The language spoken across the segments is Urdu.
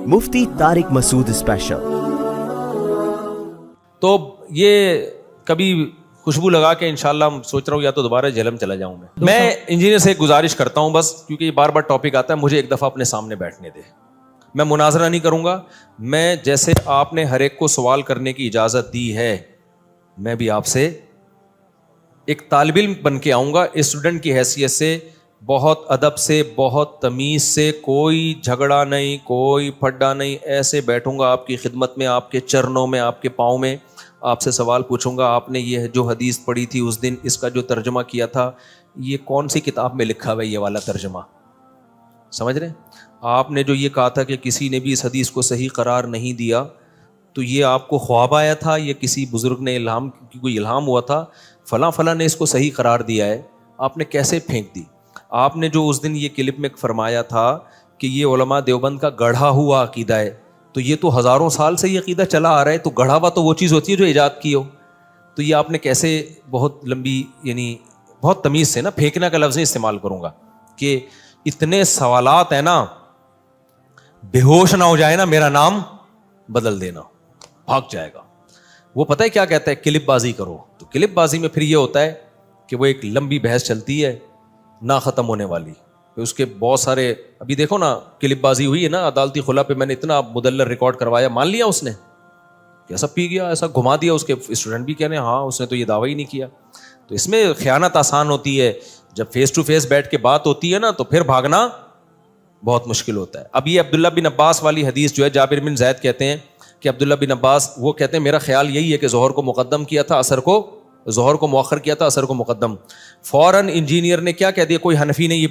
مفتی طارق مسعود اسپیشل. تو یہ کبھی خوشبو لگا کے انشاءاللہ سوچ رہا ہوں یا تو دوبارہ جہلم چلا جاؤں. میں انجینئر سے ایک گزارش کرتا ہوں بس، کیونکہ یہ بار بار ٹاپک آتا ہے، مجھے ایک دفعہ اپنے سامنے بیٹھنے دے. میں مناظرہ نہیں کروں گا. میں جیسے آپ نے ہر ایک کو سوال کرنے کی اجازت دی ہے، میں بھی آپ سے ایک طالب علم بن کے آؤں گا، اسٹوڈنٹ کی حیثیت سے، بہت ادب سے، بہت تمیز سے، کوئی جھگڑا نہیں، کوئی پھڈا نہیں، ایسے بیٹھوں گا آپ کی خدمت میں، آپ کے چرنوں میں، آپ کے پاؤں میں، آپ سے سوال پوچھوں گا. آپ نے یہ جو حدیث پڑھی تھی اس دن، اس کا جو ترجمہ کیا تھا، یہ کون سی کتاب میں لکھا ہوا ہے یہ والا ترجمہ؟ سمجھ رہے ہیں؟ آپ نے جو یہ کہا تھا کہ کسی نے بھی اس حدیث کو صحیح قرار نہیں دیا، تو یہ آپ کو خواب آیا تھا، یہ کسی بزرگ نے کوئی الہام ہوا تھا، فلاں فلاں نے اس کو صحیح قرار دیا ہے، آپ نے کیسے پھینک دی؟ آپ نے جو اس دن یہ کلپ میں فرمایا تھا کہ یہ علماء دیوبند کا گڑھا ہوا عقیدہ ہے، تو یہ تو ہزاروں سال سے یہ عقیدہ چلا آ رہا ہے، تو گڑھا ہوا تو وہ چیز ہوتی ہے جو ایجاد کی ہو. تو یہ آپ نے کیسے بہت لمبی، یعنی بہت تمیز سے نا، پھینکنا کا لفظ نہیں استعمال کروں گا، کہ اتنے سوالات ہیں نا، بے ہوش نہ ہو جائے نا، میرا نام بدل دینا، بھاگ جائے گا. وہ پتہ ہے کیا کہتا ہے؟ کلپ بازی کرو. تو کلپ بازی میں پھر یہ ہوتا ہے کہ وہ ایک لمبی بحث چلتی ہے نہ ختم ہونے والی. اس کے بہت سارے، ابھی دیکھو نا کلپ بازی ہوئی ہے نا عدالتی خلا پہ، میں نے اتنا مدلل ریکارڈ کروایا، مان لیا اس نے، ایسا پی گیا، ایسا گھما دیا. اس کے اسٹوڈنٹ بھی کہہ رہے ہیں ہاں اس نے تو یہ دعویٰ ہی نہیں کیا. تو اس میں خیانت آسان ہوتی ہے، جب فیس ٹو فیس بیٹھ کے بات ہوتی ہے نا تو پھر بھاگنا بہت مشکل ہوتا ہے. اب یہ عبداللہ بن عباس والی حدیث جو ہے، جابر بن زید کہتے ہیں کہ عبداللہ بن عباس وہ کہتے ہیں میرا خیال یہی ہے کہ ظہر کو مقدم کیا تھا، عصر کو، ظہر کو مؤخر کیا تھا، عصر کو مقدم. فوراً انجینئر نے کیا کہہ دیا، کوئی حنفی نے یہ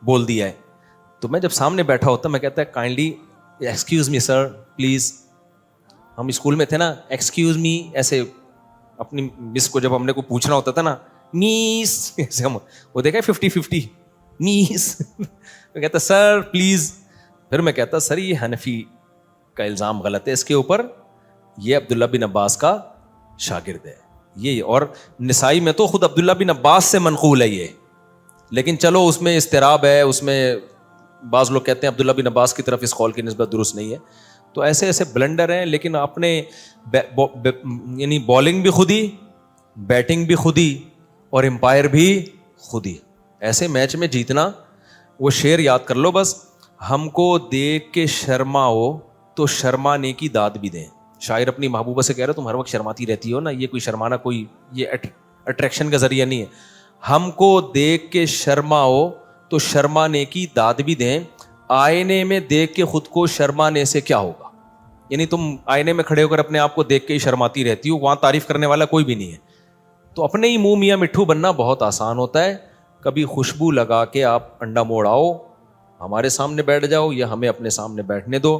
بول دیا ہے. تو میں جب سامنے بیٹھا ہوتا میں کہتا ہے kindly excuse me sir please. ہم اسکول میں تھے نا، ایکسکیوز می، ایسے اپنی مس کو جب ہم نے کو پوچھنا ہوتا تھا نا، میس، ایسے ہم وہ دیکھا 50-50 میس. میں کہتا سر پلیز. پھر میں کہتا سر یہ حنفی کا الزام غلط ہے اس کے اوپر، یہ عبداللہ بن عباس کا شاگرد ہے یہ. اور نسائی میں تو خود عبداللہ بن عباس سے منقول ہے یہ، لیکن چلو اس میں اضطراب ہے، اس میں بعض لوگ کہتے ہیں عبداللہ بن عباس کی طرف اس قول کی نسبت درست نہیں ہے. تو ایسے ایسے بلنڈر ہیں، لیکن آپ نے یعنی بالنگ بھی خود ہی، بیٹنگ بھی خود ہی، اور امپائر بھی خود ہی. ایسے میچ میں جیتنا، وہ شعر یاد کر لو بس، ہم کو دیکھ کے شرماؤ تو شرمانے کی داد بھی دیں. شاعر اپنی محبوبہ سے کہہ رہے تم ہر وقت شرماتی رہتی ہو نا، یہ کوئی شرمانا کوئی یہ اٹریکشن کا ذریعہ نہیں ہے. ہم کو دیکھ کے شرماؤ تو شرمانے کی داد بھی دیں، آئینے میں دیکھ کے خود کو شرمانے سے کیا ہوگا. یعنی تم آئینے میں کھڑے ہو کر اپنے آپ کو دیکھ کے ہی شرماتی رہتی ہو، وہاں تعریف کرنے والا کوئی بھی نہیں ہے. تو اپنے ہی منہ میاں مٹھو بننا بہت آسان ہوتا ہے. کبھی خوشبو لگا کے آپ انڈا موڑ آؤ، ہمارے سامنے بیٹھ جاؤ یا ہمیں اپنے سامنے بیٹھنے دو،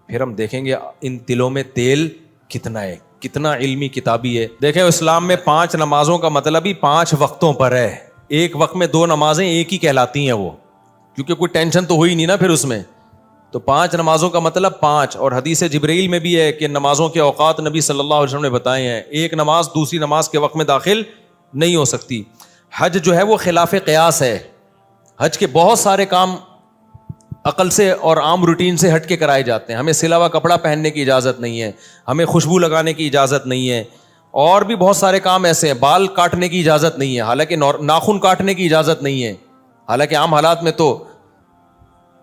پھر ہم دیکھیں گے ان دلوں میں تیل کتنا ہے، کتنا علمی کتابی ہے. دیکھیں اسلام میں 5 نمازوں کا مطلب ہی 5 وقتوں پر ہے. ایک وقت میں 2 نمازیں ایک ہی کہلاتی ہیں وہ، کیونکہ کوئی ٹینشن تو ہوئی نہیں نا پھر اس میں. تو 5 نمازوں کا مطلب 5. اور حدیث جبرائیل میں بھی ہے کہ نمازوں کے اوقات نبی صلی اللہ علیہ وسلم نے بتائے ہیں، ایک نماز دوسری نماز کے وقت میں داخل نہیں ہو سکتی. حج جو ہے وہ خلاف قیاس ہے. حج کے بہت سارے کام عقل سے اور عام روٹین سے ہٹ کے کرائے جاتے ہیں. ہمیں سلا ہوا کپڑا پہننے کی اجازت نہیں ہے، ہمیں خوشبو لگانے کی اجازت نہیں ہے، اور بھی بہت سارے کام ایسے ہیں. بال کاٹنے کی اجازت نہیں ہے، حالانکہ ناخن کاٹنے کی اجازت نہیں ہے، حالانکہ عام حالات میں تو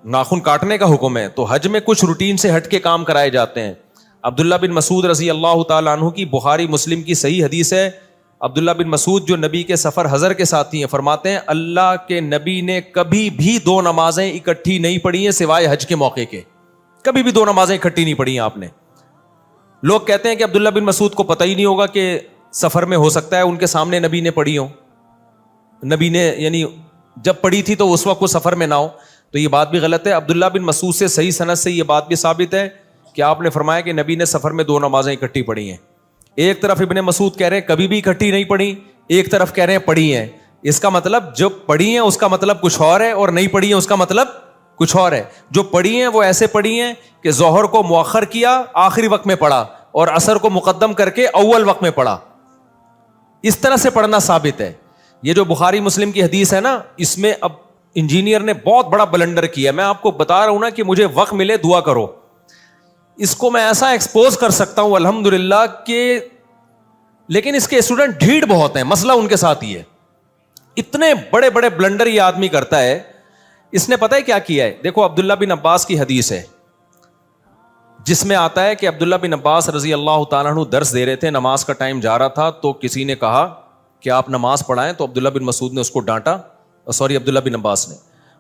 ناخن کاٹنے کا حکم ہے. تو حج میں کچھ روٹین سے ہٹ کے کام کرائے جاتے ہیں. عبداللہ بن مسعود رضی اللہ تعالیٰ عنہ کی بخاری مسلم کی صحیح حدیث ہے. عبداللہ بن مسعود جو نبی کے سفر حضر کے ساتھی ہیں، فرماتے ہیں اللہ کے نبی نے کبھی بھی 2 نمازیں اکٹھی نہیں پڑھی ہیں سوائے حج کے موقع کے. کبھی بھی 2 نمازیں اکٹھی نہیں پڑھی ہیں آپ نے. لوگ کہتے ہیں کہ عبداللہ بن مسعود کو پتہ ہی نہیں ہوگا کہ سفر میں ہو سکتا ہے ان کے سامنے نبی نے پڑھی ہو، نبی نے یعنی جب پڑھی تھی تو اس وقت وہ سفر میں نہ ہو. تو یہ بات بھی غلط ہے. عبداللہ بن مسعود سے صحیح سند سے یہ بات بھی ثابت ہے کہ آپ نے فرمایا کہ نبی نے سفر میں 2 نمازیں اکٹھی پڑھی ہیں. ایک طرف ابن مسعود کہہ رہے ہیں کبھی بھی اکٹھی نہیں پڑھی، ایک طرف کہہ رہے ہیں پڑھی ہیں. اس کا مطلب جو پڑھی ہیں اس کا مطلب کچھ اور ہے، اور نہیں پڑھی ہیں اس کا مطلب کچھ اور ہے. جو پڑھی ہیں وہ ایسے پڑھی ہیں کہ ظہر کو مؤخر کیا آخری وقت میں پڑھا، اور عصر کو مقدم کر کے اول وقت میں پڑھا. اس طرح سے پڑھنا ثابت ہے. یہ جو بخاری مسلم کی حدیث ہے نا، اس میں اب انجینئر نے بہت بڑا بلنڈر کیا. میں آپ کو بتا رہا ہوں نا کہ مجھے وقت ملے دعا کرو. اس کو میں ایسا ایکسپوز کر سکتا ہوں الحمدللہ کہ, لیکن اس کے اسٹوڈنٹ ڈھیٹ بہت ہیں. مسئلہ ان کے ساتھ ہی ہے, اتنے بڑے بڑے بلنڈر یہ آدمی کرتا ہے. اس نے پتہ ہے کیا کیا ہے؟ دیکھو عبداللہ بن عباس کی حدیث ہے جس میں آتا ہے کہ عبداللہ بن عباس رضی اللہ تعالیٰ عنہ درس دے رہے تھے, نماز کا ٹائم جا رہا تھا, تو کسی نے کہا کہ آپ نماز پڑھائیں, تو عبداللہ بن مسعود نے اس کو ڈانٹا, عبداللہ بن عباس نے,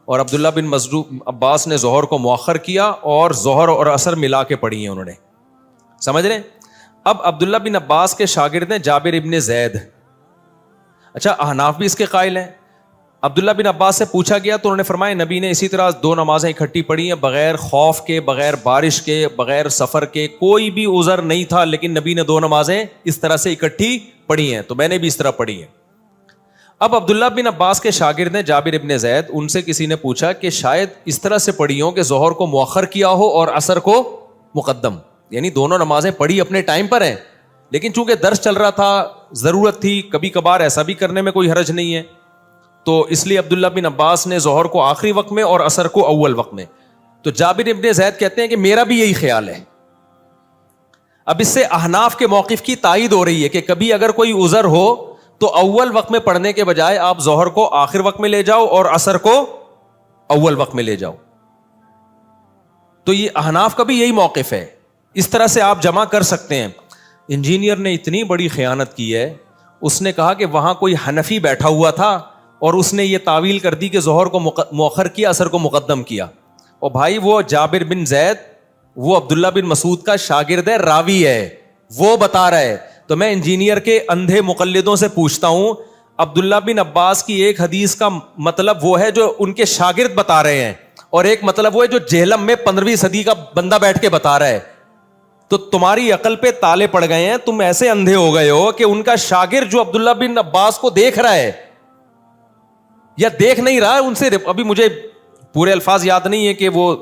اور عبداللہ بن عباس نے ظہر کو مؤخر کیا اور ظہر اور عصر ملا کے پڑھی ہیں انہوں نے. سمجھ رہے ہیں؟ اب عبداللہ بن عباس کے شاگرد ہیں جابر ابن زید. اچھا, احناف بھی اس کے قائل ہیں. عبداللہ بن عباس سے پوچھا گیا تو انہوں نے فرمایا نبی نے اسی طرح 2 نمازیں اکٹھی پڑھی ہیں, بغیر خوف کے, بغیر بارش کے, بغیر سفر کے, کوئی بھی عذر نہیں تھا, لیکن نبی نے 2 نمازیں اس طرح سے اکٹھی پڑھی ہیں, تو میں نے بھی اس طرح پڑھی ہیں. اب عبداللہ بن عباس کے شاگرد ہیں جابر ابن زید, ان سے کسی نے پوچھا کہ شاید اس طرح سے پڑھی ہوں کہ ظہر کو مؤخر کیا ہو اور عصر کو مقدم, یعنی دونوں نمازیں پڑھی اپنے ٹائم پر ہیں, لیکن چونکہ درس چل رہا تھا, ضرورت تھی, کبھی کبھار ایسا بھی کرنے میں کوئی حرج نہیں ہے, تو اس لیے عبداللہ بن عباس نے ظہر کو آخری وقت میں اور عصر کو اول وقت میں. تو جابر ابن زید کہتے ہیں کہ میرا بھی یہی خیال ہے. اب اس سے احناف کے موقف کی تائید ہو رہی ہے کہ کبھی اگر کوئی عذر ہو تو اول وقت میں پڑھنے کے بجائے آپ ظہر کو آخر وقت میں لے جاؤ اور عصر کو اول وقت میں لے جاؤ. تو یہ احناف کا بھی یہی موقف ہے, اس طرح سے آپ جمع کر سکتے ہیں. انجینئر نے اتنی بڑی خیانت کی ہے, اس نے کہا کہ وہاں کوئی حنفی بیٹھا ہوا تھا اور اس نے یہ تعویل کر دی کہ ظہر کو مؤخر کیا, عصر کو مقدم کیا. اور بھائی وہ جابر بن زید وہ عبداللہ بن مسعود کا شاگرد ہے, راوی ہے, وہ بتا رہا ہے. تو میں انجینئر کے اندھے مقلدوں سے پوچھتا ہوں, عبداللہ بن عباس کی ایک حدیث کا مطلب وہ ہے جو ان کے شاگرد بتا رہے ہیں, اور ایک مطلب وہ ہے جو جہلم میں 15ویں صدی کا بندہ بیٹھ کے بتا رہا ہے. تو تمہاری عقل پہ تالے پڑ گئے ہیں, تم ایسے اندھے ہو گئے ہو کہ ان کا شاگرد جو عبداللہ بن عباس کو دیکھ رہا ہے یا دیکھ نہیں رہا, ان سے ابھی مجھے پورے الفاظ یاد نہیں ہے کہ وہ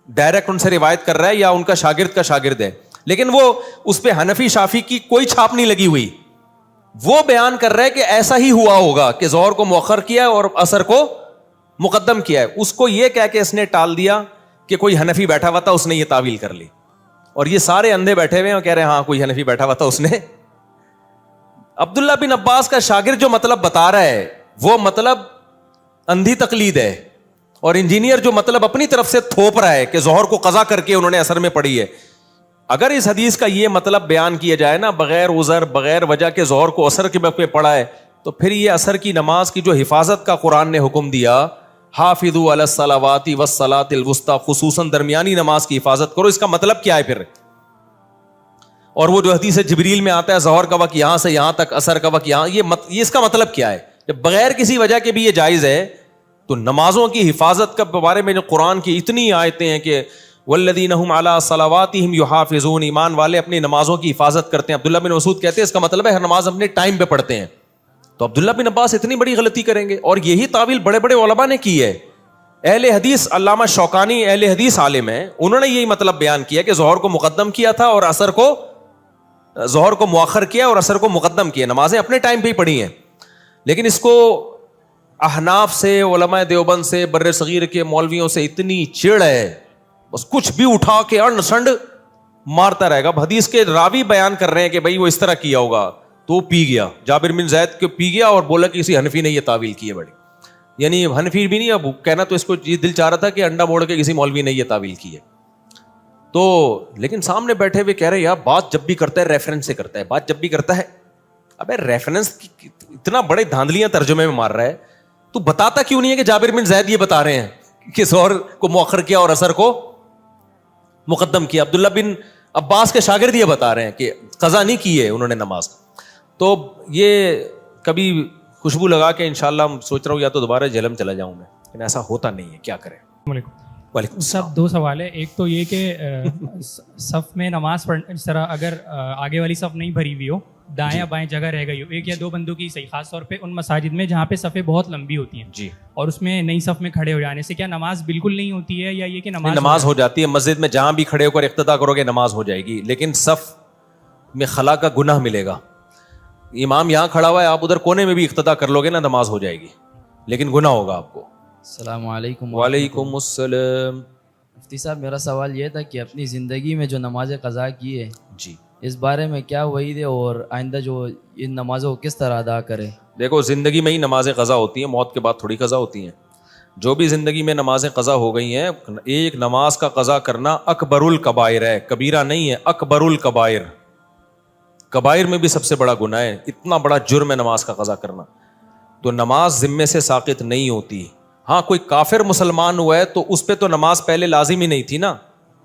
ڈائریکٹ ان سے روایت کر رہا ہے یا ان کا شاگرد ہے, لیکن وہ اس پہ حنفی شافی کی کوئی چھاپ نہیں لگی ہوئی. وہ بیان کر رہا ہے کہ ایسا ہی ہوا ہوگا کہ ظہر کو مؤخر کیا اور عصر کو مقدم کیا ہے. اس کو یہ کہہ کے اس نے ٹال دیا کہ کوئی حنفی بیٹھا ہوا تھا, اس نے یہ تعویل کر لی, اور یہ سارے اندھے بیٹھے ہوئے ہیں اور کہہ رہے ہیں ہاں کوئی حنفی بیٹھا ہوا تھا, اس نے. عبداللہ بن عباس کا شاگرد جو مطلب بتا رہا ہے وہ مطلب اندھی تقلید ہے, اور انجینئر جو مطلب اپنی طرف سے تھوپ رہا ہے کہ ظہر کو قضا کر کے انہوں نے عصر میں پڑھی ہے. اگر اس حدیث کا یہ مطلب بیان کیا جائے نا, بغیر عذر بغیر وجہ کے ظہر کو عصر کے وقت پہ پڑھا ہے, تو پھر یہ عصر کی نماز کی جو حفاظت کا قرآن نے حکم دیا, حافظوا علی الصلوات والصلاۃ الوسطی, خصوصاً درمیانی نماز کی حفاظت کرو, اس کا مطلب کیا ہے پھر؟ اور وہ جو حدیث جبریل میں آتا ہے ظہر کا وقت یہاں سے یہاں تک, عصر کا وقت یہاں, یہ اس کا مطلب کیا ہے؟ جب بغیر کسی وجہ کے بھی یہ جائز ہے, تو نمازوں کی حفاظت کے بارے میں جو قرآن کی اتنی آیتیں ہیں کہ والذین هم علی صلواتہم یحافظون, ایمان والے اپنی نمازوں کی حفاظت کرتے ہیں. عبداللہ بن مسعود کہتے ہیں اس کا مطلب ہے ہر نماز اپنے ٹائم پہ پڑھتے ہیں. تو عبداللہ بن عباس اتنی بڑی غلطی کریں گے؟ اور یہی تعویل بڑے بڑے علماء نے کی ہے. اہل حدیث علامہ شوکانی اہل حدیث عالم ہیں, انہوں نے یہی مطلب بیان کیا کہ ظہر کو مقدم کیا تھا اور عصر کو, ظہر کو مؤخر کیا اور عصر کو مقدم کیا, نمازیں اپنے ٹائم پہ ہی پڑھی ہیں. لیکن اس کو احناف سے, علماء دیوبند سے, بر صغیر کے مولویوں سے اتنی چڑ ہے, بس کچھ بھی اٹھا کے انڈ سنڈ مارتا رہے گا. اب حدیث کے راوی بیان کر رہے ہیں کہ بھائی وہ اس طرح کیا ہوگا, تو پی گیا, جابر بن زید کو پی گیا اور بولا کہ کسی حنفی نے یہ تعویل کی ہے بڑی, یعنی حنفی بھی نہیں, اب کہنا تو اس کو یہ دل چاہ رہا تھا کہ انڈا موڑ کے کسی مولوی نے یہ تعویل کی ہے. تو لیکن سامنے بیٹھے ہوئے کہہ رہے یار بات جب بھی کرتا ہے ریفرنس سے کرتا ہے, بات جب بھی کرتا ہے. ابے ریفرنس اتنا بڑے دھاندلیاں ترجمے میں مار رہا ہے, تو بتاتا کیوں نہیں ہے کہ جابر بن زید یہ بتا رہے ہیں کہ ظہر کو مؤخر کیا اور عصر کو مقدم کیا. عبداللہ بن عباس کے شاگرد یہ بتا رہے ہیں کہ قضا نہیں کی ہے انہوں نے نماز. تو یہ کبھی خوشبو لگا کے انشاءاللہ سوچ رہا ہوں یا تو دوبارہ جہلم چلا جاؤں میں, لیکن ایسا ہوتا نہیں ہے, کیا کریں. وعلیکم السلام. 2 سوال ہے. ایک تو یہ کہ صف میں نماز پڑھنے اس طرح اگر آگے والی صف نہیں بھری ہوئی ہو, دائیں یا بائیں جگہ رہ گئی ہو, 1 یا 2 بندوں کی صحیح, خاص طور پہ ان مساجد میں جہاں پہ صفیں بہت لمبی ہوتی ہیں جی, اور اس میں نئی صف میں کھڑے ہو جانے سے کیا نماز بالکل نہیں ہوتی ہے, یا یہ کہ نماز ہو جاتی ہے؟ مسجد میں جہاں بھی کھڑے ہو کر اقتدا کرو گے نماز ہو جائے گی, لیکن صف میں خلا کا گناہ ملے گا. امام یہاں کھڑا ہوا ہے, آپ ادھر کونے میں بھی اقتدا کر لو گے نا, نماز ہو جائے گی, لیکن گناہ ہوگا آپ کو. السلام علیکم. وعلیکم السلام. مفتی صاحب میرا سوال یہ تھا کہ اپنی زندگی میں جو نماز قضا کی ہے جی اس بارے میں کیا وعید ہے اور آئندہ جو ان نمازوں کو کس طرح ادا کرے؟ دیکھو زندگی میں ہی نمازیں قضا ہوتی ہیں, موت کے بعد تھوڑی قضا ہوتی ہیں. جو بھی زندگی میں نمازیں قضا ہو گئی ہیں, ایک نماز کا قضا کرنا اکبر الکبائر ہے, کبیرہ نہیں ہے, اکبر الکبائر. کبائر میں بھی سب سے بڑا گناہ ہے, اتنا بڑا جرم ہے نماز کا قضا کرنا. تو نماز ذمے سے ساقط نہیں ہوتی. ہاں کوئی کافر مسلمان ہوا ہے تو اس پہ تو نماز پہلے لازم ہی نہیں تھی نا,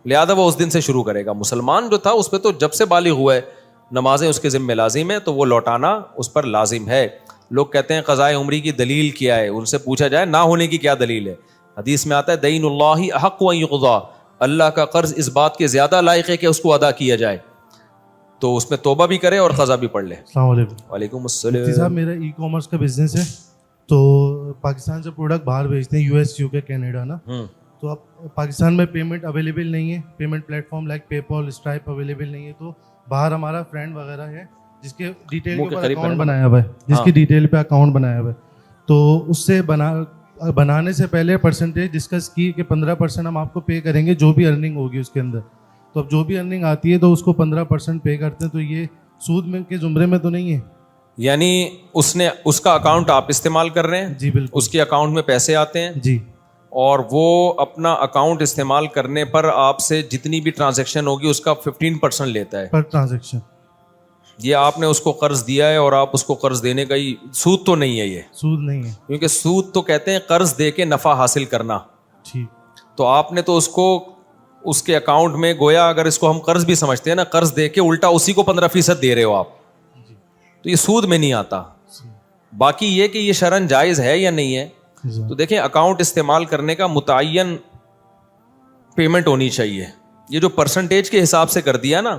لہذا وہ اس دن سے شروع کرے گا. مسلمان جو تھا اس پہ تو جب سے بالغ ہوا ہے نمازیں اس کے ذمے لازم ہے, تو وہ لوٹانا اس پر لازم ہے. لوگ کہتے ہیں قضائے عمری کی دلیل کیا ہے, ان سے پوچھا جائے نہ ہونے کی کیا دلیل ہے. حدیث میں آتا ہے دین اللہ احق ان یقضی, اللہ کا قرض اس بات کے زیادہ لائق ہے کہ اس کو ادا کیا جائے. تو اس میں توبہ بھی کرے اور قضا بھی پڑھ لے. السلام علیکم. وعلیکم مفتی صاحب السلام. میرا ای کامرس کا بزنس ہے, تو پاکستان سے پروڈکٹ باہر بھیجتے ہیں, یو ایس, یو کے, کینیڈا نا. تو اب پاکستان میں پیمنٹ اویلیبل نہیں ہے, پیمنٹ پلیٹ فارم لائک پے پال, اسٹرائپ اویلیبل نہیں ہے. تو باہر ہمارا فرینڈ وغیرہ ہے جس کے ڈیٹیل کے اوپر اکاؤنٹ بنایا ہوا ہے, جس کی ڈیٹیل پہ اکاؤنٹ بنایا ہوا ہے. تو اس سے بنانے سے پہلے پرسنٹیج ڈسکس کی کہ 15% ہم آپ کو پے کریں گے جو بھی ارننگ ہوگی اس کے اندر. تو اب جو بھی ارننگ آتی ہے تو اس کو 15% پے کرتے ہیں. تو یہ سود میں کے زمرے میں تو نہیں ہے؟ یعنی اس کا اکاؤنٹ آپ استعمال کر رہے ہیں؟ جی بالکل. اس کے اکاؤنٹ میں پیسے آتے ہیں جی, اور وہ اپنا اکاؤنٹ استعمال کرنے پر آپ سے جتنی بھی ٹرانزیکشن ہوگی اس کا 15% لیتا ہے پر ٹرانزیکشن. یہ آپ نے اس کو قرض دیا ہے اور آپ اس کو قرض دینے کا ہی, سود تو نہیں ہے یہ, سود نہیں ہے کیونکہ سود تو کہتے ہیں قرض دے کے نفع حاصل کرنا. ٹھیک. تو آپ نے تو اس کو اس کے اکاؤنٹ میں گویا اگر اس کو ہم قرض بھی سمجھتے ہیں نا, قرض دے کے الٹا اسی کو 15% دے رہے ہو آپ, تو یہ سود میں نہیں آتا. باقی یہ کہ یہ شرعاً جائز ہے یا نہیں ہے, تو دیکھیں اکاؤنٹ استعمال کرنے کا متعین پیمنٹ ہونی چاہیے. یہ جو پرسنٹیج کے حساب سے کر دیا نا,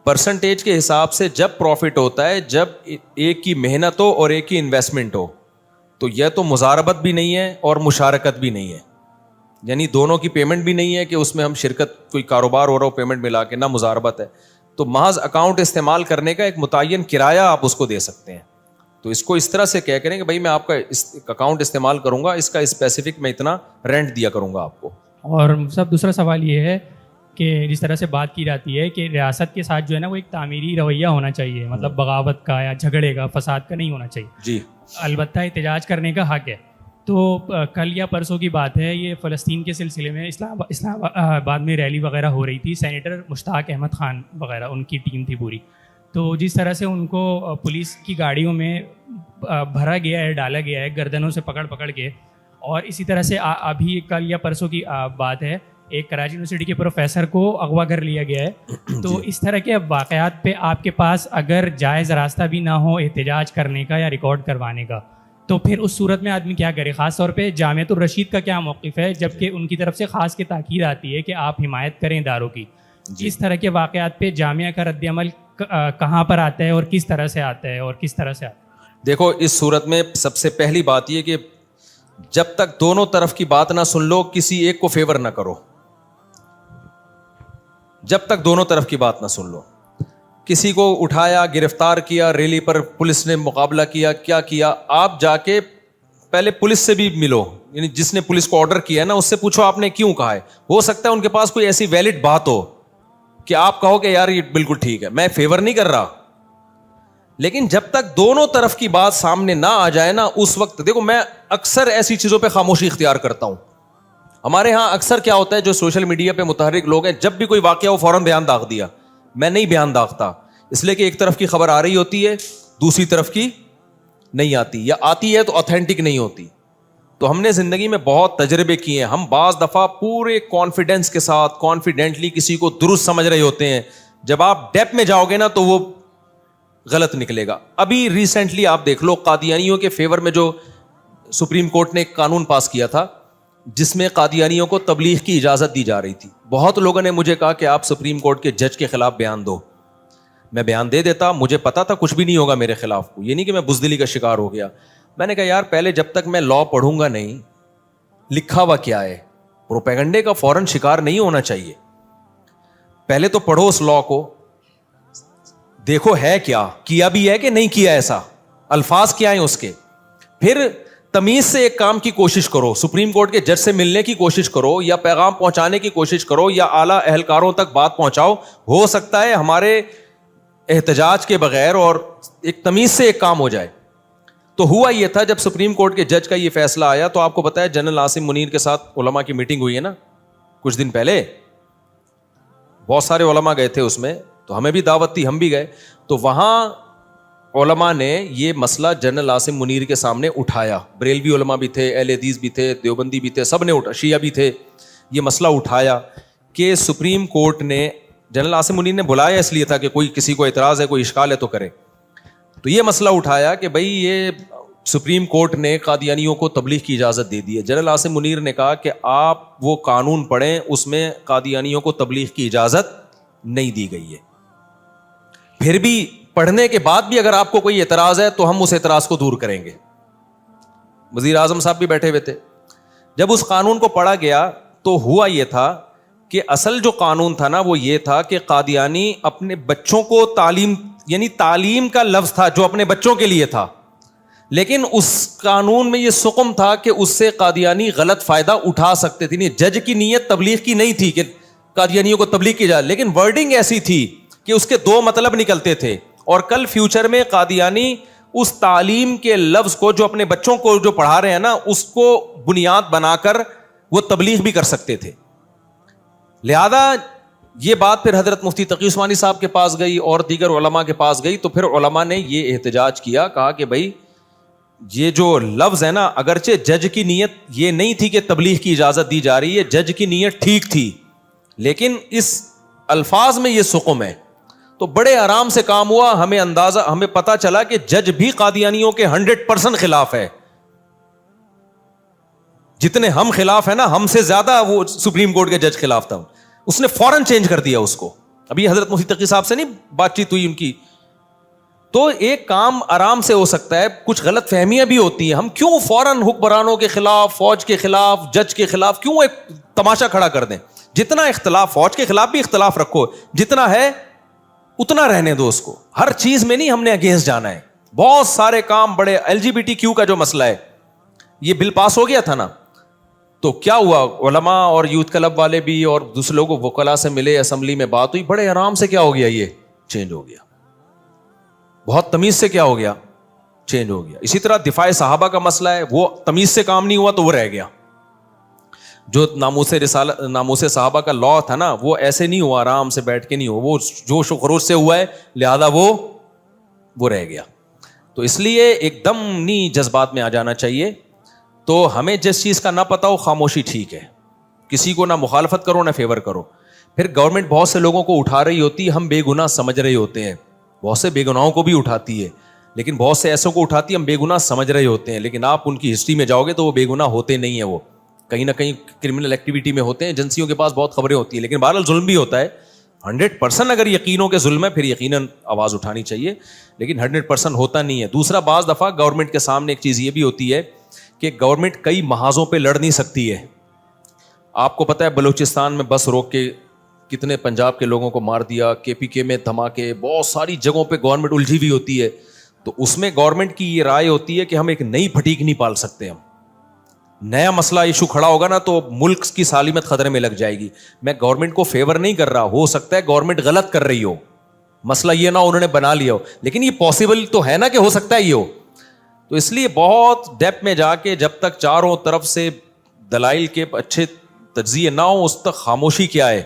پرسنٹیج کے حساب سے جب پروفٹ ہوتا ہے جب ایک کی محنت ہو اور ایک کی انویسٹمنٹ ہو, تو یہ تو مزاربت بھی نہیں ہے اور مشارکت بھی نہیں ہے. یعنی دونوں کی پیمنٹ بھی نہیں ہے کہ اس میں ہم شرکت, کوئی کاروبار ہو رہا ہو پیمنٹ ملا کے, نہ مزاربت ہے. تو محض اکاؤنٹ استعمال کرنے کا ایک متعین کرایہ آپ اس کو دے سکتے ہیں. تو اس کو اس طرح سے کہہ کریں کہ بھائی میں آپ کا اکاؤنٹ استعمال کروں گا, اس کا اسپیسیفک میں اتنا رینٹ دیا کروں گا آپ کو. اور سب دوسرا سوال یہ ہے کہ جس طرح سے بات کی جاتی ہے کہ ریاست کے ساتھ جو ہے نا وہ ایک تعمیری رویہ ہونا چاہیے, مطلب بغاوت کا یا جھگڑے کا, فساد کا نہیں ہونا چاہیے. جی البتہ احتجاج کرنے کا حق ہے. تو کل یا پرسوں کی بات ہے, یہ فلسطین کے سلسلے میں اسلام آباد میں ریلی وغیرہ ہو رہی تھی. سینیٹر مشتاق احمد خان وغیرہ ان کی ٹیم تھی پوری. تو جس طرح سے ان کو پولیس کی گاڑیوں میں بھرا گیا ہے, ڈالا گیا ہے گردنوں سے پکڑ کے, اور اسی طرح سے ابھی کل یا پرسوں کی بات ہے ایک کراچی یونیورسٹی کے پروفیسر کو اغوا کر لیا گیا ہے. تو اس طرح کے واقعات پہ آپ کے پاس اگر جائز راستہ بھی نہ ہو احتجاج کرنے کا یا ریکارڈ کروانے کا, تو پھر اس صورت میں آدمی کیا کرے؟ خاص طور پہ جامعۃ الرشید کا کیا موقف ہے, جبکہ ان کی طرف سے خاص کے تاکید آتی ہے کہ آپ حمایت کریں اداروں کی. اس طرح کے واقعات پہ جامعہ کا رد عمل کہاں پر آتا ہے اور کس طرح سے آتا ہے اور کس طرح سے آتا ہے؟ دیکھو اس صورت میں سب سے پہلی بات یہ کہ جب تک دونوں طرف کی بات نہ سن لو کسی ایک کو فیور نہ کرو. جب تک دونوں طرف کی بات نہ سن لو, کسی کو اٹھایا, گرفتار کیا, ریلی پر پولیس نے مقابلہ کیا کیا, آپ جا کے پہلے پولیس سے بھی ملو. یعنی جس نے پولیس کو آرڈر کیا ہے نا, اس سے پوچھو آپ نے کیوں کہا ہے. ہو سکتا ہے ان کے پاس کوئی ایسی ویلڈ بات ہو کہ آپ کہو کہ یار یہ بالکل ٹھیک ہے, میں فیور نہیں کر رہا. لیکن جب تک دونوں طرف کی بات سامنے نہ آ جائے نا, اس وقت دیکھو میں اکثر ایسی چیزوں پہ خاموشی اختیار کرتا ہوں. ہمارے ہاں اکثر کیا ہوتا ہے, جو سوشل میڈیا پہ متحرک لوگ ہیں, جب بھی کوئی واقعہ ہو فوراً بیان داغ دیا. میں نہیں بیان داغتا, اس لیے کہ ایک طرف کی خبر آ رہی ہوتی ہے, دوسری طرف کی نہیں آتی, یا آتی ہے تو آتھینٹک نہیں ہوتی. تو ہم نے زندگی میں بہت تجربے کیے ہیں. ہم بعض دفعہ پورے کانفیڈنس کے ساتھ کانفیڈنٹلی کسی کو درست سمجھ رہے ہوتے ہیں, جب آپ ڈیپ میں جاؤ گے نا تو وہ غلط نکلے گا. ابھی ریسنٹلی آپ دیکھ لو, قادیانیوں کے فیور میں جو سپریم کورٹ نے ایک قانون پاس کیا تھا جس میں قادیانیوں کو تبلیغ کی اجازت دی جا رہی تھی. بہت لوگوں نے مجھے کہا کہ آپ سپریم کورٹ کے جج کے خلاف بیان دو. میں بیان دے دیتا, مجھے پتا تھا کچھ بھی نہیں ہوگا میرے خلاف. کو یہ نہیں کہ میں بزدلی کا شکار ہو گیا. میں نے کہا یار پہلے جب تک میں لا پڑھوں گا نہیں, لکھا ہوا کیا ہے, پروپیگنڈے کا فوراً شکار نہیں ہونا چاہیے. پہلے تو پڑھو اس لا کو, دیکھو ہے کیا, کیا بھی ہے کہ نہیں کیا, ایسا الفاظ کیا ہیں اس کے. پھر تمیز سے ایک کام کی کوشش کرو, سپریم کورٹ کے جج سے ملنے کی کوشش کرو, یا پیغام پہنچانے کی کوشش کرو, یا اعلیٰ اہلکاروں تک بات پہنچاؤ. ہو سکتا ہے ہمارے احتجاج کے بغیر اور ایک تمیز سے ایک کام ہو جائے. تو ہوا یہ تھا, جب سپریم کورٹ کے جج کا یہ فیصلہ آیا تو آپ کو پتا ہے جنرل عاصم منیر کے ساتھ علماء کی میٹنگ ہوئی ہے نا کچھ دن پہلے, بہت سارے علماء گئے تھے اس میں, تو ہمیں بھی دعوت تھی, ہم بھی گئے. تو وہاں علماء نے یہ مسئلہ جنرل عاصم منیر کے سامنے اٹھایا. بریلوی علماء بھی تھے, اہل حدیث بھی تھے, دیوبندی بھی تھے, سب نے شیعہ بھی تھے. یہ مسئلہ اٹھایا کہ سپریم کورٹ نے, جنرل عاصم منیر نے بلایا اس لیے تھا کہ کوئی کسی کو اعتراض ہے, کوئی اشکال ہے تو کرے. تو یہ مسئلہ اٹھایا کہ بھائی یہ سپریم کورٹ نے قادیانیوں کو تبلیغ کی اجازت دے دی ہے. جنرل عاصم منیر نے کہا کہ آپ وہ قانون پڑھیں, اس میں قادیانیوں کو تبلیغ کی اجازت نہیں دی گئی ہے. پھر بھی پڑھنے کے بعد بھی اگر آپ کو کوئی اعتراض ہے تو ہم اس اعتراض کو دور کریں گے. وزیر اعظم صاحب بھی بیٹھے ہوئے تھے. جب اس قانون کو پڑھا گیا تو ہوا یہ تھا کہ اصل جو قانون تھا نا وہ یہ تھا کہ قادیانی اپنے بچوں کو تعلیم, یعنی تعلیم کا لفظ تھا جو اپنے بچوں کے لیے تھا, لیکن اس قانون میں یہ سقم تھا کہ اس سے قادیانی غلط فائدہ اٹھا سکتے تھے. نہیں, جج کی نیت تبلیغ کی نہیں تھی کہ قادیانیوں کو تبلیغ کی جائے, لیکن ورڈنگ ایسی تھی کہ اس کے دو مطلب نکلتے تھے, اور کل فیوچر میں قادیانی اس تعلیم کے لفظ کو جو اپنے بچوں کو جو پڑھا رہے ہیں نا اس کو بنیاد بنا کر وہ تبلیغ بھی کر سکتے تھے. لہذا یہ بات پھر حضرت مفتی تقی عثمانی صاحب کے پاس گئی اور دیگر علماء کے پاس گئی. تو پھر علماء نے یہ احتجاج کیا, کہا کہ بھائی یہ جو لفظ ہے نا, اگرچہ جج کی نیت یہ نہیں تھی کہ تبلیغ کی اجازت دی جا رہی ہے, جج کی نیت ٹھیک تھی, لیکن اس الفاظ میں یہ سقم ہے. تو بڑے آرام سے کام ہوا. ہمیں پتا چلا کہ جج بھی قادیانیوں کے 100% خلاف ہے. جتنے ہم خلاف ہیں نا, ہم سے زیادہ وہ سپریم کورٹ کے جج خلاف تھا. اس نے فوراً چینج کر دیا اس کو. ابھی حضرت مفتی تقی صاحب سے نہیں بات چیت ہوئی ان کی. تو ایک کام آرام سے ہو سکتا ہے, کچھ غلط فہمیاں بھی ہوتی ہیں, ہم کیوں فوراً حکمرانوں کے خلاف, فوج کے خلاف, جج کے خلاف کیوں ایک تماشا کھڑا کر دیں. جتنا اختلاف, فوج کے خلاف بھی اختلاف رکھو, جتنا ہے اتنا رہنے دو اس کو. ہر چیز میں نہیں ہم نے اگینسٹ جانا ہے. بہت سارے کام بڑے, LGBT کا جو مسئلہ ہے, یہ بل پاس ہو گیا تھا نا, تو کیا ہوا, علماء اور یوتھ کلب والے بھی اور دوسرے لوگوں وکلاء سے ملے, اسمبلی میں بات ہوئی, بڑے آرام سے کیا ہو گیا, یہ چینج ہو گیا. بہت تمیز سے کیا ہو گیا, چینج ہو گیا. اسی طرح دفاع صحابہ کا مسئلہ ہے, وہ تمیز سے کام نہیں ہوا تو وہ رہ گیا. جو ناموس صحابہ کا لا تھا نا, وہ ایسے نہیں ہوا, آرام سے بیٹھ کے نہیں ہوا, وہ جوش و خروش سے ہوا ہے, لہذا وہ رہ گیا. تو اس لیے ایک دم نہیں جذبات میں آ جانا چاہیے. تو ہمیں جس چیز کا نہ پتا ہو, خاموشی ٹھیک ہے, کسی کو نہ مخالفت کرو نہ فیور کرو. پھر گورنمنٹ بہت سے لوگوں کو اٹھا رہی ہوتی ہے, ہم بے گناہ سمجھ رہے ہوتے ہیں, بہت سے بے گناہوں کو بھی اٹھاتی ہے, لیکن بہت سے ایسوں کو اٹھاتی ہے ہم بے گناہ سمجھ رہے ہوتے ہیں, لیکن آپ ان کی ہسٹری میں جاؤ گے تو وہ بے گناہ ہوتے نہیں ہیں, وہ کہیں نہ کہیں کرمنل ایکٹیویٹی میں ہوتے ہیں. ایجنسیوں کے پاس بہت خبریں ہوتی ہیں, لیکن بہرحال ظلم بھی ہوتا ہے. 100% اگر یقینوں کے ظلم ہے پھر یقیناً آواز اٹھانی چاہیے, لیکن 100% ہوتا نہیں ہے. دوسرا, بعض دفعہ گورنمنٹ کے سامنے ایک چیز یہ بھی ہوتی ہے کہ گورنمنٹ کئی محاذوں پہ لڑ نہیں سکتی ہے. آپ کو پتہ ہے بلوچستان میں بس روک کے کتنے پنجاب کے لوگوں کو مار دیا, KPK میں دھماکے, بہت ساری جگہوں پہ گورنمنٹ الجھی ہوئی ہوتی ہے. تو اس میں گورنمنٹ کی یہ رائے ہوتی ہے کہ ہم ایک نئی پھٹیک نہیں پال سکتے. ہم نیا مسئلہ ایشو کھڑا ہوگا نا تو ملک کی سالمیت خطرے میں لگ جائے گی. میں گورنمنٹ کو فیور نہیں کر رہا, ہو سکتا ہے گورنمنٹ غلط کر رہی ہو, مسئلہ یہ نہ انہوں نے بنا لیا ہو, لیکن یہ پاسبل تو ہے نا کہ ہو سکتا ہے یہ ہو. تو اس لیے بہت ڈیپ میں جا کے جب تک چاروں طرف سے دلائل کے اچھے تجزیے نہ ہو, اس تک خاموشی کیا ہے,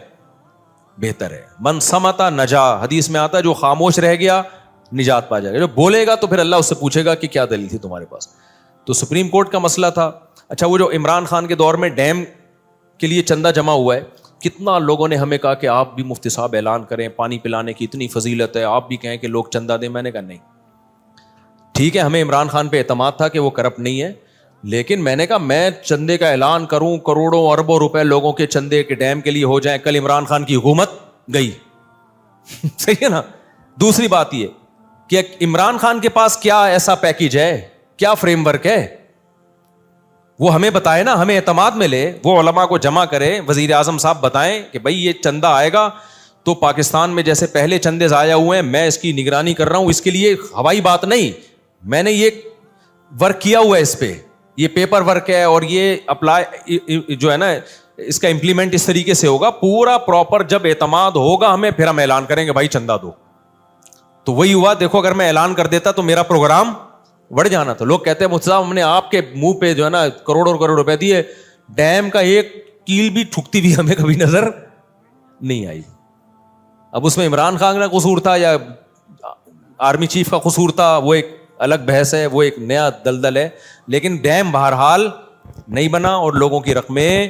بہتر ہے. من سمتا نجا, حدیث میں آتا ہے جو خاموش رہ گیا نجات پا جائے گا, جو بولے گا تو پھر اللہ اس سے پوچھے گا کہ کیا دلیل تھی تمہارے پاس. تو سپریم کورٹ کا مسئلہ تھا. اچھا, وہ جو عمران خان کے دور میں ڈیم کے لیے چندہ جمع ہوا ہے, کتنا لوگوں نے ہمیں کہا کہ آپ بھی مفتی صاحب اعلان کریں, پانی پلانے کی اتنی فضیلت ہے, آپ بھی کہیں کہ لوگ چندہ دیں. میں نے کہا نہیں, ٹھیک ہے, ہمیں عمران خان پہ اعتماد تھا کہ وہ کرپٹ نہیں ہے, لیکن میں نے کہا میں چندے کا اعلان کروں, کروڑوں اربوں روپے لوگوں کے چندے کے ڈیم کے لیے ہو جائیں, کل عمران خان کی حکومت گئی. صحیح ہے نا. دوسری بات یہ کہ عمران خان کے پاس کیا ایسا پیکیج ہے, کیا فریم ورک ہے, وہ ہمیں بتائے نا, ہمیں اعتماد میں لے, وہ علماء کو جمع کرے, وزیر اعظم صاحب بتائیں کہ بھائی یہ چندہ آئے گا تو پاکستان میں جیسے پہلے چندے ضائع ہوئے ہیں, میں اس کی نگرانی کر رہا ہوں, اس کے لیے ہوائی بات نہیں, میں نے یہ ورک کیا ہوا ہے اس پہ, یہ پیپر ورک ہے اور یہ اپلائی جو ہے نا اس کا امپلیمنٹ اس طریقے سے ہوگا پورا پراپر. جب اعتماد ہوگا ہمیں پھر ہم اعلان کریں گے بھائی چندہ دو. تو وہی ہوا, دیکھو اگر میں اعلان کر دیتا تو میرا پروگرام بڑھ جانا تھا. لوگ کہتے ہیں مفتی صاحب ہم نے آپ کے منہ پہ جو ہے نا کروڑوں کروڑ روپے دیے, ڈیم کا ایک کیل بھی ٹھکتی بھی ہمیں کبھی نظر نہیں آئی. اب اس میں عمران خان کا قصور تھا یا آرمی چیف کا قصور تھا, وہ ایک الگ بحث ہے, وہ ایک نیا دلدل ہے. لیکن ڈیم بہرحال نہیں بنا اور لوگوں کی رقمیں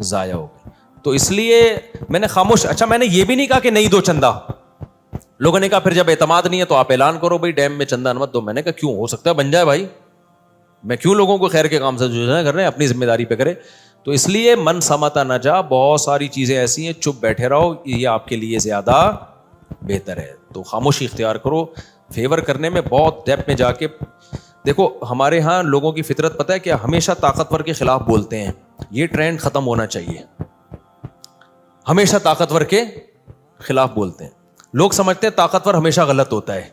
ضائع ہو گئی. تو اس لیے میں نے خاموش. اچھا میں نے یہ بھی نہیں کہا کہ نہیں دو چندہ. لوگوں نے کہا پھر جب اعتماد نہیں ہے تو آپ اعلان کرو بھائی ڈیم میں چندہ مت دو. میں نے کہا کیوں, ہو سکتا ہے بن جائے بھائی, میں کیوں لوگوں کو خیر کے کام سے جو ہے کر رہے ہیں, اپنی ذمہ داری پہ کرے. تو اس لیے من سمتا نہ جا, بہت ساری چیزیں ایسی ہیں, چپ بیٹھے رہو, یہ آپ کے لیے زیادہ بہتر ہے. تو خاموشی اختیار کرو. فیور کرنے میں بہت ڈیپ میں جا کے دیکھو. ہمارے ہاں لوگوں کی فطرت پتہ ہے کہ ہمیشہ طاقتور کے خلاف بولتے ہیں. یہ ٹرینڈ ختم ہونا چاہیے. ہمیشہ طاقتور کے خلاف بولتے ہیں. لوگ سمجھتے ہیں طاقتور ہمیشہ غلط ہوتا ہے.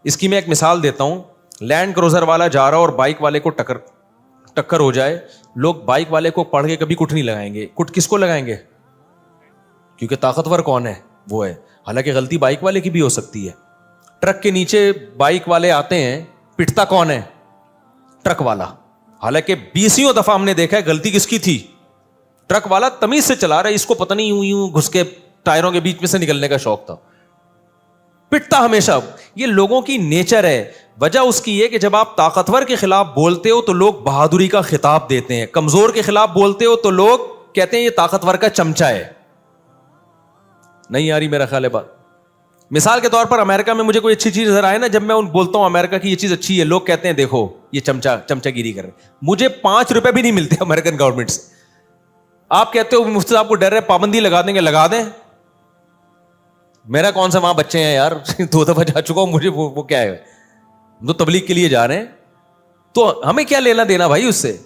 اس کی میں ایک مثال دیتا ہوں. لینڈ کروزر والا جا رہا اور بائک والے کو ٹکر ہو جائے, لوگ بائک والے کو پڑھ کے کبھی کٹ نہیں لگائیں گے. کٹ کس کو لگائیں گے؟ کیونکہ طاقتور کون ہے, وہ ہے. حالانکہ غلطی بائک والے کی بھی ہو سکتی ہے. ٹرک کے نیچے بائک والے آتے ہیں, پٹتا کون ہے؟ ٹرک والا. حالانکہ 20 دفعہ ہم نے دیکھا ہے غلطی کس کی تھی؟ ٹرک والا تمیز سے چلا رہا ہے, اس کو پتہ نہیں یوں گھس کے ٹائروں کے بیچ میں سے نکلنے کا شوق تھا. پٹتا ہمیشہ. یہ لوگوں کی نیچر ہے. وجہ اس کی یہ کہ جب آپ طاقتور کے خلاف بولتے ہو تو لوگ بہادری کا خطاب دیتے ہیں, کمزور کے خلاف بولتے ہو تو لوگ کہتے ہیں یہ طاقتور کا چمچہ ہے. نہیں آ رہی میرا خیال ہے بات. مثال کے طور پر امریکہ میں مجھے کوئی اچھی چیز نظر آئے نا, جب میں بولتا ہوں امریکہ کی یہ چیز اچھی ہے, لوگ کہتے ہیں دیکھو یہ چمچہ گیری کر رہے ہیں. مجھے 5 روپے بھی نہیں ملتے امریکن گورنمنٹ سے. آپ کہتے ہو مفتی صاحب کو ڈر ہے, پابندی لگا دیں گے, لگا دیں. میرا کون سا وہاں بچے ہیں یار, 2 دفعہ جا چکا ہوں, مجھے وہ کیا ہے, تو تبلیغ کے لیے جا رہے ہیں, تو ہمیں کیا لینا دینا بھائی اس سے.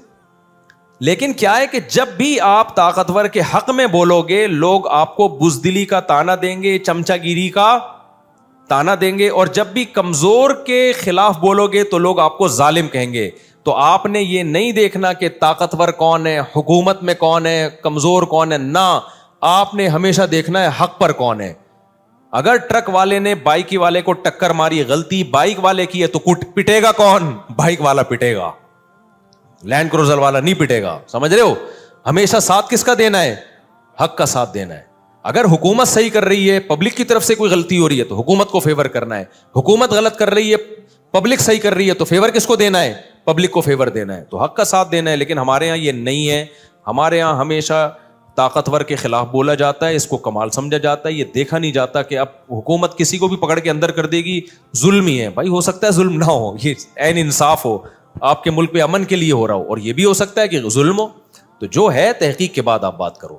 لیکن کیا ہے کہ جب بھی آپ طاقتور کے حق میں بولو گے, لوگ آپ کو بزدلی کا تانا دیں گے, چمچہ گیری کا تانا دیں گے. اور جب بھی کمزور کے خلاف بولو گے تو لوگ آپ کو ظالم کہیں گے. تو آپ نے یہ نہیں دیکھنا کہ طاقتور کون ہے, حکومت میں کون ہے, کمزور کون ہے, نہ, آپ نے ہمیشہ دیکھنا ہے حق پر کون ہے. اگر ٹرک والے نے بائک والے کو ٹکر ماری, غلطی بائک والے کی ہے, تو پٹے گا کون؟ بائک والا پٹے گا, لینڈ کروزر والا نہیں پٹے گا. سمجھ رہے ہو؟ ہمیشہ ساتھ کس کا دینا ہے؟ حق کا ساتھ دینا ہے. اگر حکومت صحیح کر رہی ہے, پبلک کی طرف سے کوئی غلطی ہو رہی ہے تو حکومت کو فیور کرنا ہے. حکومت غلط کر رہی ہے, پبلک صحیح کر رہی ہے, تو فیور کس کو دینا ہے؟ پبلک کو فیور دینا ہے. تو حق کا ساتھ دینا ہے. لیکن ہمارے یہاں یہ نہیں ہے. ہمارے یہاں ہمیشہ طاقتور کے خلاف بولا جاتا ہے, اس کو کمال سمجھا جاتا ہے. یہ دیکھا نہیں جاتا کہ اب حکومت کسی کو بھی پکڑ کے اندر کر دے گی, ظلم ہی ہے. بھائی ہو سکتا ہے ظلم نہ ہو, یہ عین انصاف ہو, آپ کے ملک پہ امن کے لیے ہو رہا ہو, اور یہ بھی ہو سکتا ہے کہ ظلم ہو. تو جو ہے تحقیق کے بعد آپ بات کرو.